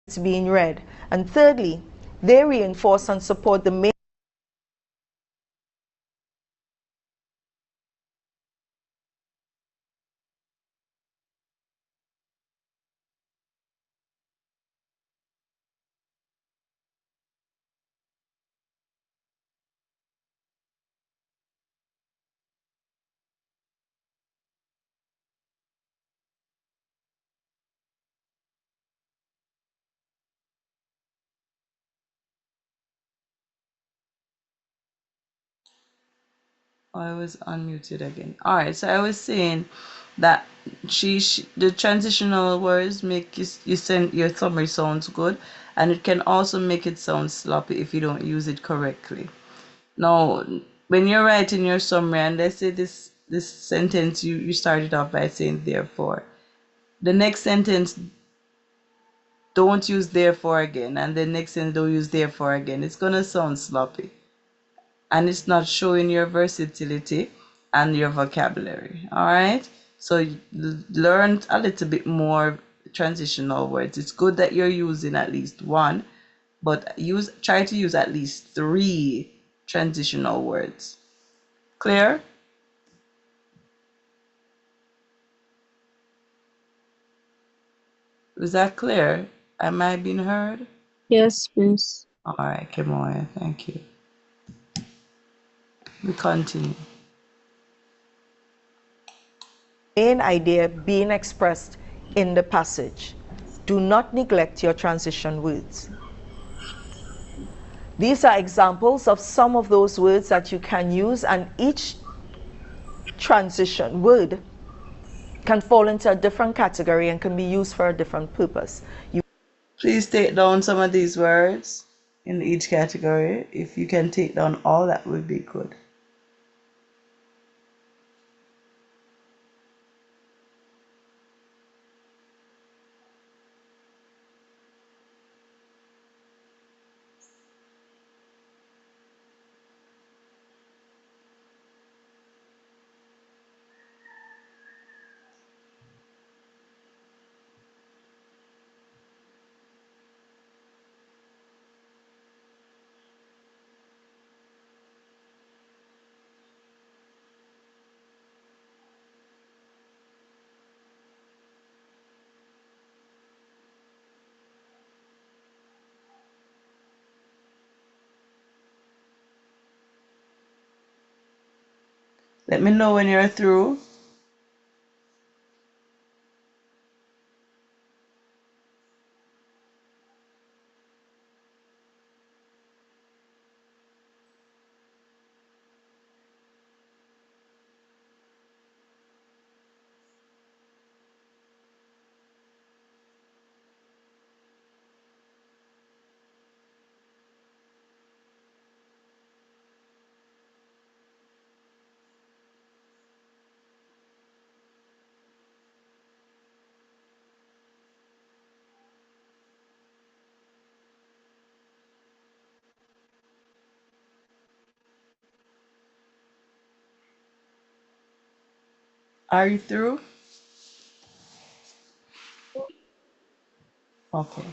it's being read. And thirdly, they reinforce and support the main I was unmuted again. All right, so I was saying that the transitional words make you send your summary sounds good, and it can also make it sound sloppy if you don't use it correctly. Now, when you're writing your summary, and let's say this sentence you started off by saying therefore, the next sentence don't use therefore again, and the next sentence don't use therefore again. It's gonna sound sloppy, and it's not showing your versatility and your vocabulary. All right, so learn a little bit more transitional words. It's good that you're using at least one, but try to use at least three transitional words. Clear? Is that clear? Am I being heard? Yes, please. All right, Kemoya, thank you. We continue. idea being expressed in the passage. Do not neglect your transition words. These are examples of some of those words that you can use, and each transition word can fall into a different category and can be used for a different purpose. Please take down some of these words in each category. If you can take down all, that would be good. Let me know when you're through. Are you through? Okay.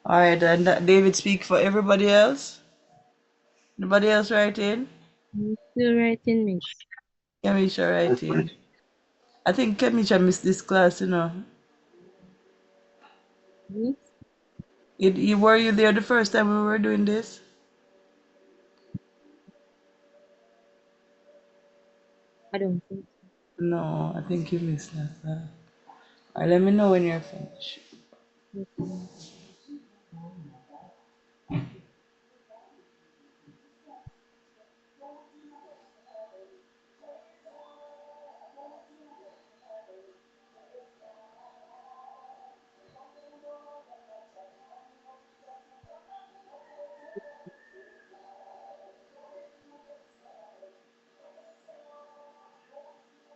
All right, and David speak for everybody else. Anybody else write in? I'm still writing, miss. Kemisha write in. I think Kemisha missed this class, you know. Miss? Were you there the first time we were doing this? I don't think No, I think you missed that. All right, let me know when you're finished. so. Okay. 'Miss.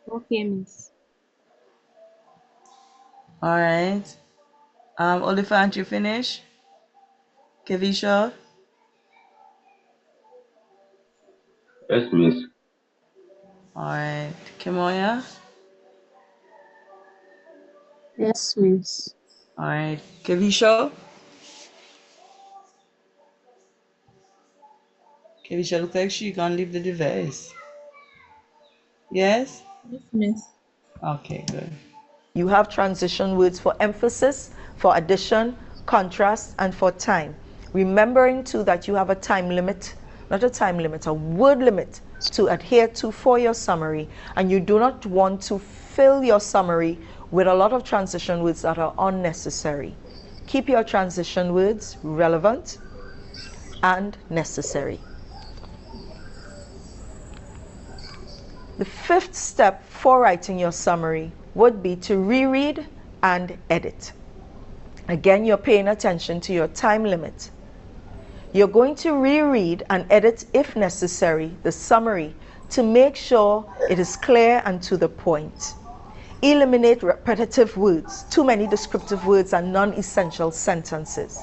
Okay, miss. All right. Oliphant, you finish? Kevisha? Yes, miss. All right. Kemoya? Yes, miss. All right. Kevisha? Kevisha look like she can't leave the device. Yes? Yes, miss. Okay, good. You have transition words for emphasis, for addition, contrast, and for time. Remembering too that you have a time limit, not a time limit, a word limit to adhere to for your summary, and you do not want to fill your summary with a lot of transition words that are unnecessary. Keep your transition words relevant and necessary. The fifth step for writing your summary would be to reread and edit. Again, you're paying attention to your time limit. You're going to reread and edit, if necessary, the summary to make sure it is clear and to the point. Eliminate repetitive words, too many descriptive words, and non-essential sentences.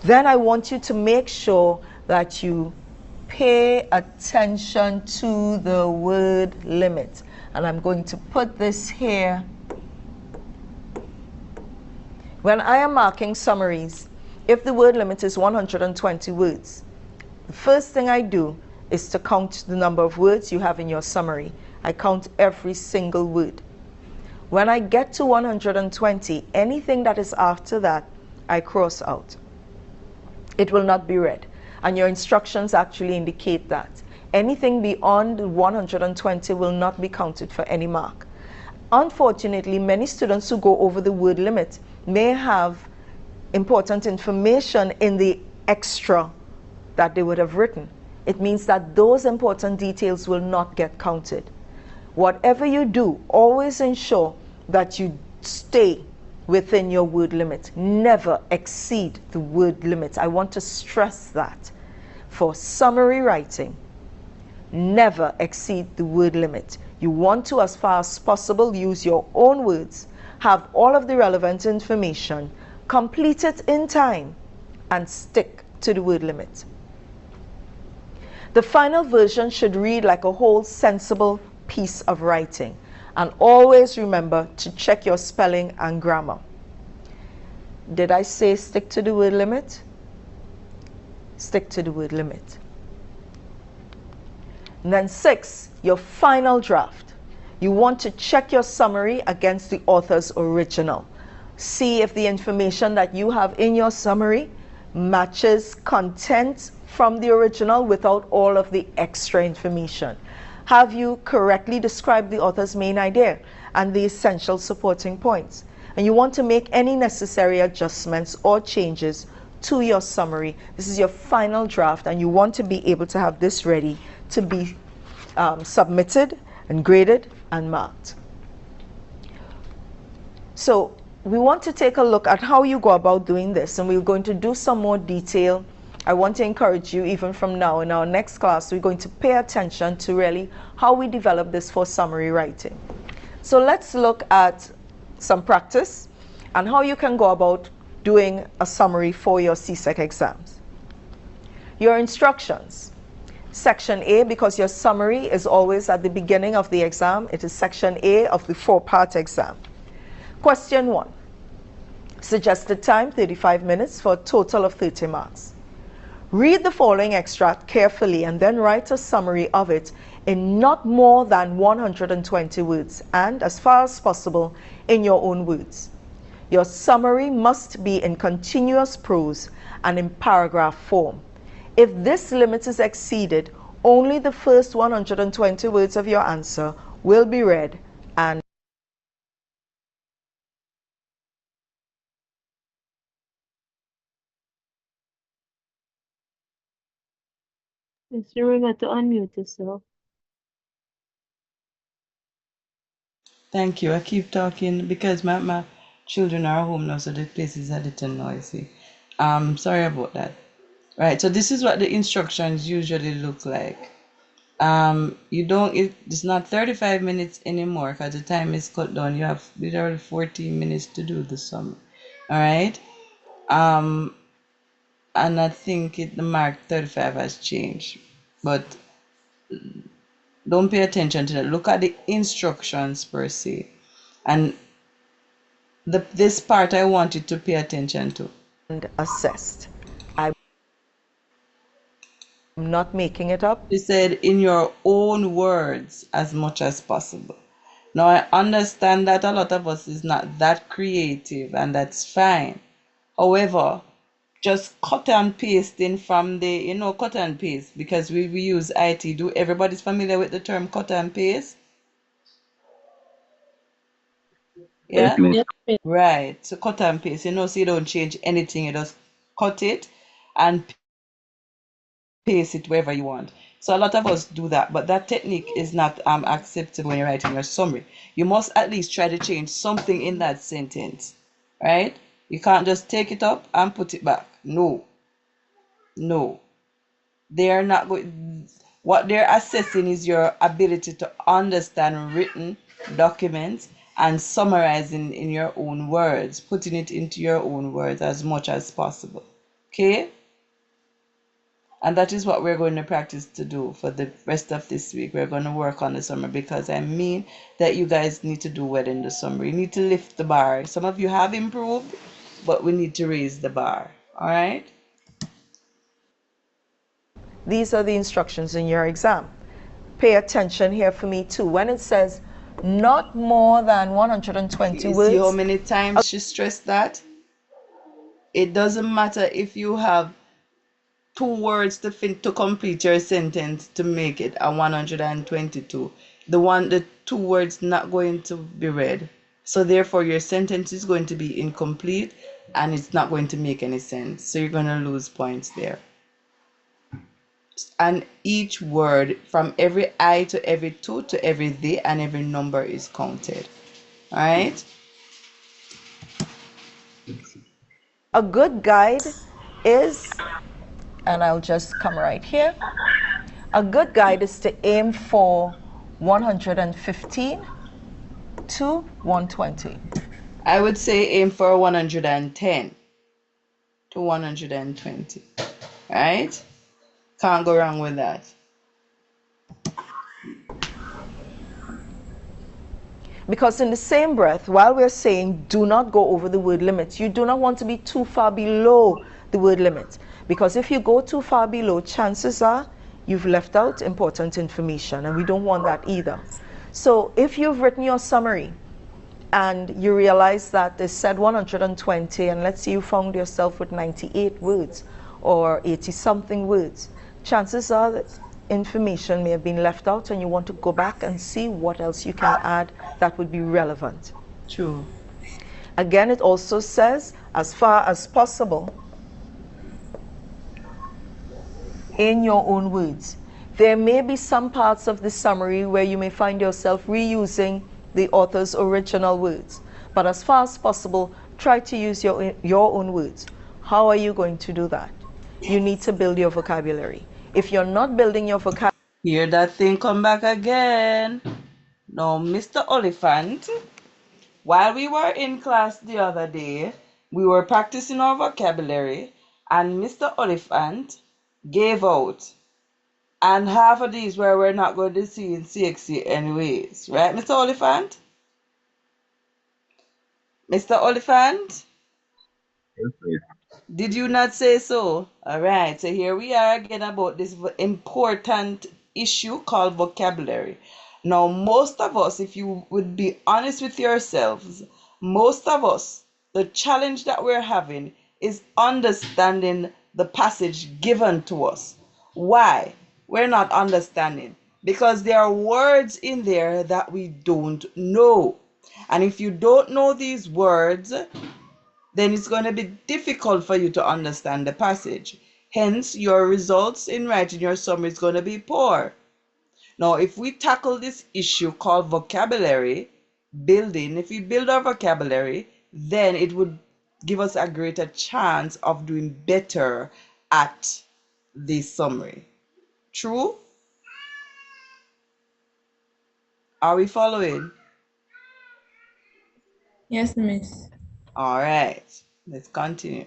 Then I want you to make sure that you pay attention to the word limit. And I'm going to put this here. When I am marking summaries, if the word limit is 120 words, the first thing I do is to count the number of words you have in your summary. I count every single word. When I get to 120, anything that is after that, I cross out. It will not be read. And your instructions actually indicate that. Anything beyond 120 will not be counted for any mark. Unfortunately, many students who go over the word limit may have important information in the extra that they would have written. It means that those important details will not get counted. Whatever you do, always ensure that you stay within your word limit. Never exceed the word limit. I want to stress that. For summary writing, never exceed the word limit. You want to, as far as possible, use your own words, have all of the relevant information, complete it in time, and stick to the word limit. The final version should read like a whole sensible piece of writing. And always remember to check your spelling and grammar. Did I say stick to the word limit? Stick to the word limit. And then 6, your final draft. You want to check your summary against the author's original. See if the information that you have in your summary matches content from the original without all of the extra information. Have you correctly described the author's main idea and the essential supporting points? And you want to make any necessary adjustments or changes to your summary. This is your final draft, and you want to be able to have this ready to be submitted and graded and marked. So we want to take a look at how you go about doing this, and we're going to do some more detail. I want to encourage you, even from now, in our next class, we're going to pay attention to really how we develop this for summary writing. So let's look at some practice and how you can go about doing a summary for your CSEC exams. Your instructions. Section A, because your summary is always at the beginning of the exam, it is section A of the 4-part exam. Question 1. Suggested time 35 minutes for a total of 30 marks. Read the following extract carefully and then write a summary of it in not more than 120 words and, as far as possible, in your own words. Your summary must be in continuous prose and in paragraph form. If this limit is exceeded, only the first 120 words of your answer will be read and Just remember to unmute yourself. Thank you. I keep talking because my children are home now, so the place is a little noisy. Sorry about that. Right, so this is what the instructions usually look like. You don't, it's not 35 minutes anymore because the time is cut down. You have literally 14 minutes to do the sum. All right. Um, and I think the mark 35 has changed, but don't pay attention to that. Look at the instructions per se. And this part I want you to pay attention to. And assessed. I'm not making it up. She said, in your own words as much as possible. Now, I understand that a lot of us is not that creative, and that's fine. However, just cut and pasting from the, cut and paste, because we use IT. Do everybody's familiar with the term cut and paste? Yes, Yeah? miss. Yes, miss. Right. So cut and paste, so you don't change anything. You just cut it and paste it wherever you want. So a lot of us do that, but that technique is not acceptable when you're writing your summary. You must at least try to change something in that sentence, right? You can't just take it up and put it back. No, no. They are not going. What they're assessing is your ability to understand written documents and summarizing in your own words, putting it into your own words as much as possible. Okay? And that is what we're going to practice to do for the rest of this week. We're going to work on the summary because I mean that you guys need to do well in the summary. You need to lift the bar. Some of you have improved, but we need to raise the bar. All right? These are the instructions in your exam. Pay attention here for me too. When it says not more than 120 You see how words, many times she stressed that? It doesn't matter if you have 2 words to complete your sentence to make it a 122. The 2 words not going to be read. So therefore your sentence is going to be incomplete and it's not going to make any sense. So you're going to lose points there. And each word from every I to every to every the and every number is counted. All right? a good guide is, and I'll just come right here, a good guide is to aim for 115 to 120. I would say aim for 110 to 120. Right? Can't go wrong with that. Because in the same breath, while we're saying do not go over the word limit, you do not want to be too far below the word limit. Because if you go too far below, chances are you've left out important information, and we don't want that either. So if you've written your summary and you realize that it said 120, and let's say you found yourself with 98 words or 80 something words, chances are that information may have been left out, and you want to go back and see what else you can add that would be relevant. True. Again, it also says, as far as possible, in your own words. There may be some parts of the summary where you may find yourself reusing the author's original words, but as far as possible, try to use your own words. How are you going to do that? You need to build your vocabulary. If you're not building your vocabulary, Hear that thing come back again. Now, Mr. Oliphant, while we were in class the other day, we were practicing our vocabulary, and Mr. Oliphant gave out. And half of these we're not going to see in CXC anyways. Right, Mr. Oliphant? Mr. Oliphant? Yes, miss. Did you not say so? All right, so here we are again about this important issue called vocabulary. Now, most of us, if you would be honest with yourselves, most of us, the challenge that we're having is understanding the passage given to us. Why? We're not understanding because there are words in there that we don't know. And if you don't know these words, then it's going to be difficult for you to understand the passage. Hence, your results in writing your summary is going to be poor. Now, if we tackle this issue called vocabulary building, if we build our vocabulary, then it would give us a greater chance of doing better at the summary. True? Are we following? Yes, miss. All right, let's continue.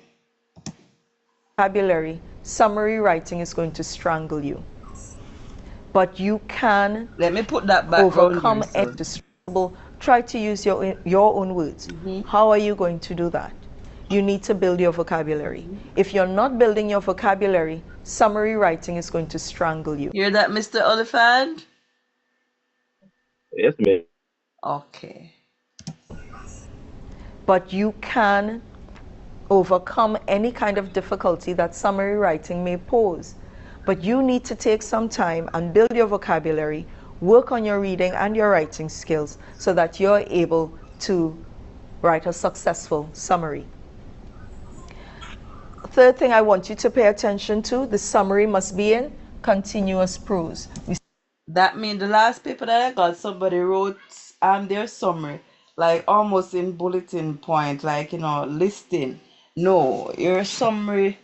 Vocabulary, summary writing is going to strangle you. But you can Let me put that background here, overcome so. any struggle. Try to use your own words. How are you going to do that? You need to build your vocabulary. If you're not building your vocabulary, summary writing is going to strangle you. Hear that, Mr. Oliphant? Yes, miss. Okay. But you can overcome any kind of difficulty that summary writing may pose. But you need to take some time and build your vocabulary, work on your reading and your writing skills so that you're able to write a successful summary. Third thing I want you to pay attention to, the summary must be in continuous prose. That means the last paper that I got, somebody wrote their summary, like almost in bulletin point, like, listing. No, your summary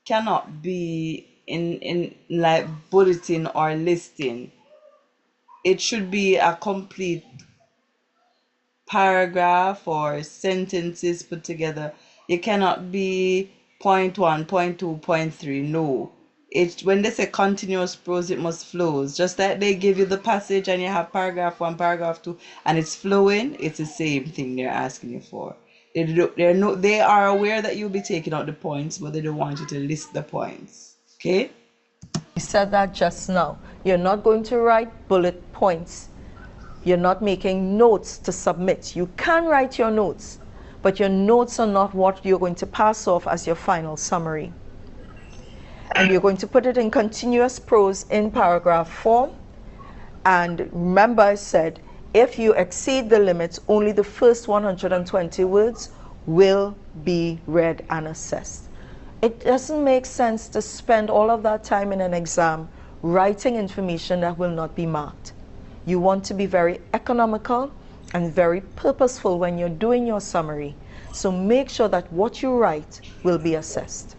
cannot be in like bulletin or listing. It should be a complete paragraph or sentences put together. It cannot be point one, point two, point three. No. It when they say continuous prose, it must flow. Just like they give you the passage and you have paragraph one, paragraph two, and it's flowing, it's the same thing they're asking you for. They are aware that you'll be taking out the points, but they don't want you to list the points. Okay? We said that just now. You're not going to write bullet points. You're not making notes to submit. You can write your notes, but your notes are not what you're going to pass off as your final summary. And you're going to put it in continuous prose in paragraph form. And remember I said, if you exceed the limits, only the first 120 words will be read and assessed. It doesn't make sense to spend all of that time in an exam writing information that will not be marked. You want to be very economical and very purposeful when you're doing your summary. So make sure that what you write will be assessed.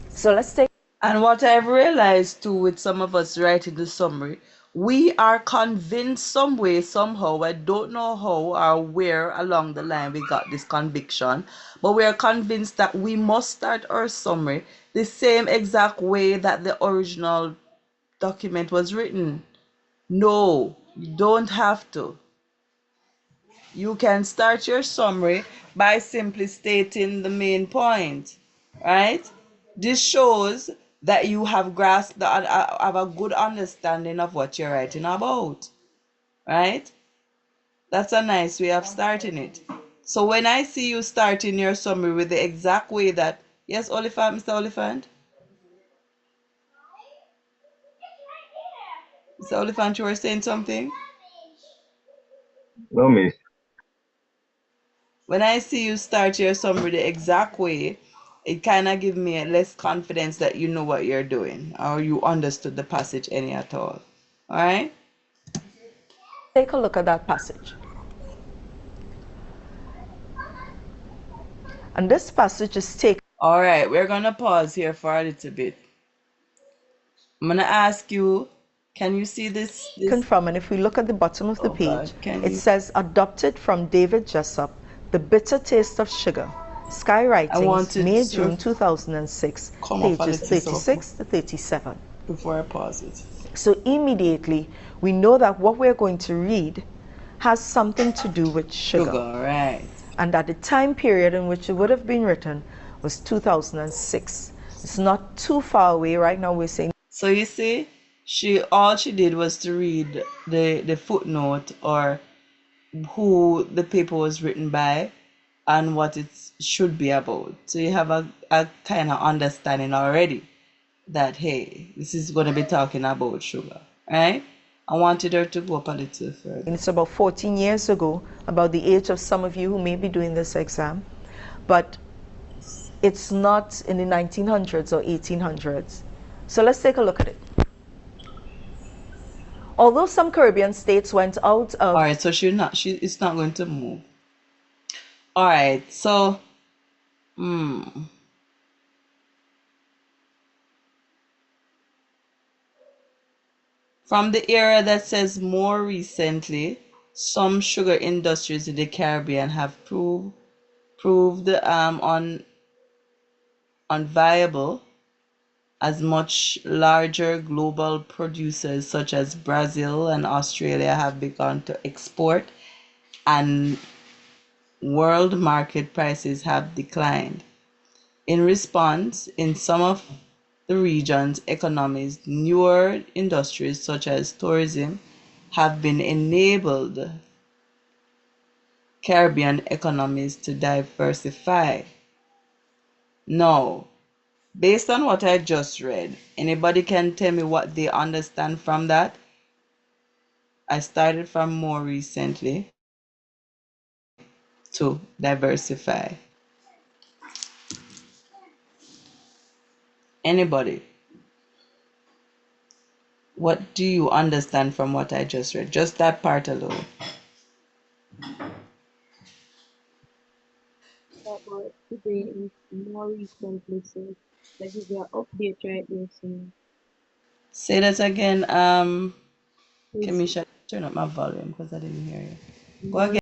So let's take. And what I've realized too with some of us writing the summary, we are convinced some way, somehow, I don't know how or where along the line we got this conviction, but we are convinced that we must start our summary the same exact way that the original document was written. No, you don't have to. You can start your summary by simply stating the main point, right? This shows that you have grasped have a good understanding of what you're writing about, right? That's a nice way of starting it. So when I see you starting your summary with the exact way that, yes, Oliphant, Mr. Oliphant? Mr. Oliphant, you were saying something? No, miss. When I see you start your summary the exact way, it kind of gives me less confidence that you know what you're doing or you understood the passage any at all. All right? Take a look at that passage. And this passage is taken. All right, we're going to pause here for a little bit. I'm going to ask you, can you see this? From, and if we look at the bottom of the Oh page, God, can it you? says adopted from David Jessup, The Bitter Taste of Sugar. Sky I want Writings, to May, June 2006, come off a pages little so 36 to 37. before I pause it. So immediately, we know that what we're going to read has something to do with sugar. Sugar, right. And that the time period in which it would have been written was 2006. It's not too far away. Right now we're saying. So you see, all she did was to read the footnote or who the paper was written by and what it should be about. So you have a kind of understanding already that, hey, this is going to be talking about sugar, right? I wanted her to go up a little further. It's about 14 years ago, about the age of some of you who may be doing this exam, but it's not in the 1900s or 1800s. So let's take a look at it. Although some Caribbean states went out of... All right, so it's not going to move. All right, so, From the era that says more recently, some sugar industries in the Caribbean have proved unviable as much larger global producers such as Brazil and Australia have begun to export and world market prices have declined. In response, in some of the region's economies, newer industries such as tourism have been enabled Caribbean economies to diversify. Now, based on what I just read, anybody can tell me what they understand from that? I started from more recently to diversify. Anybody, what do you understand from what I just read? Just that part alone. That was today is more recently, so that give you an update right there, so Say that again. it's Kamisha, turn up my volume because I didn't hear you. Go more again.